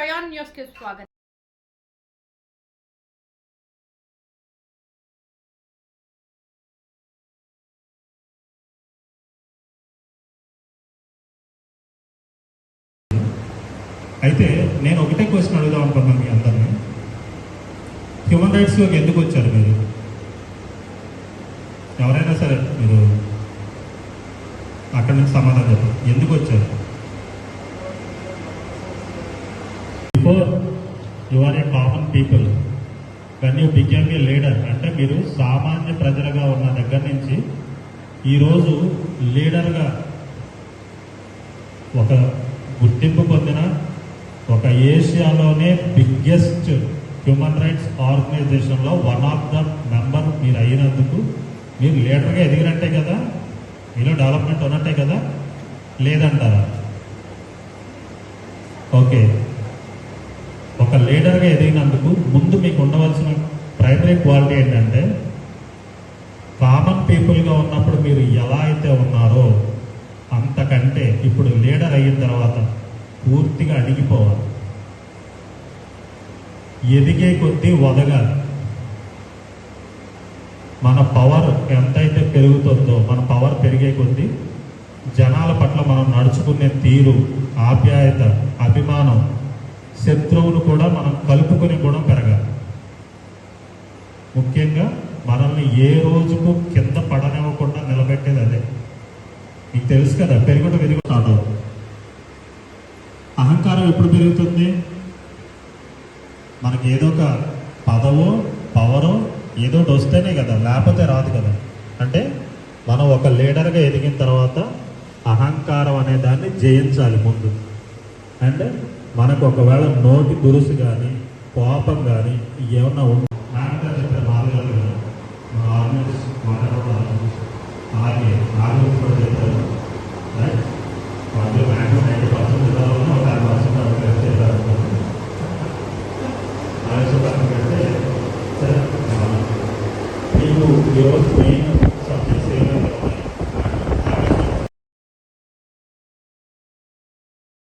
Prayan news కి స్వాగతం. అయితే నేను ఒకటే క్వశ్చన్ అడుగుదాం అనుకున్నాను మీ అందరినీ. హ్యూమన్ రైట్స్లోకి ఎందుకు వచ్చారు మీరు? ఎవరైనా సరే మీరు అక్కడి నుంచి సమాధానం చెప్పండి. ఎందుకు వచ్చారు? Before you are a common people, when you became a leader, అంటే మీరు సామాన్య ప్రజలుగా ఉన్న దగ్గర నుంచి ఈరోజు లీడర్గా ఒక గుర్తింపు పొందిన ఒక ఏషియాలోనే బిగ్గెస్ట్ హ్యూమన్ రైట్స్ ఆర్గనైజేషన్లో వన్ ఆఫ్ ద మెంబర్ మీరు అయినందుకు మీరు లీడర్గా ఎదిగినట్టే కదా, మీలో డెవలప్మెంట్ ఉన్నట్టే కదా, లేదంటారా? ఓకే, ఒక లీడర్గా ఎదిగినందుకు ముందు మీకు ఉండవలసిన ప్రైమరీ క్వాలిటీ ఏంటంటే, కామన్ పీపుల్గా ఉన్నప్పుడు మీరు ఎలా అయితే ఉన్నారో అంతకంటే ఇప్పుడు లీడర్ అయిన తర్వాత పూర్తిగా అడిగిపోవాలి. ఎదిగే కొద్దీ వదగాలి. మన పవర్ ఎంతైతే పెరుగుతుందో, మన పవర్ పెరిగే కొద్దీ జనాల పట్ల మనం నడుచుకునే తీరు, ఆప్యాయత, అభిమానం, శత్రువును కూడా మనం కలుపుకునే గుణం పెరగాలి. ముఖ్యంగా మనల్ని ఏ రోజుకు కింద పడనివ్వకుండా నిలబెట్టేది అదే. మీకు తెలుసు కదా, పెరుగుట పెరుగుతాడు. అహంకారం ఎప్పుడు పెరుగుతుంది? మనకి ఏదో ఒక పదవో పవరో ఏదో ఒకటి వస్తేనే కదా, లేకపోతే రాదు కదా. అంటే మనం ఒక లీడర్గా ఎదిగిన తర్వాత అహంకారం అనే దాన్ని జయించాలి ముందు. అండ్ మనకు ఒకవేళ నోటి దురుసు కానీ కోపం కానీ ఏమన్నా ఉంది, నాన్నగారు చెప్పారు నాలుగు అలాగే నాలుగు కూడా చెప్పారు. రైట్, వాళ్ళు మ్యాక్సిమం 90% జిల్లాలోనే ఒక 5% అడుగులు చేశారు. ఆలోచన పక్కన పెడితే సరే, మీకు ఈరోజు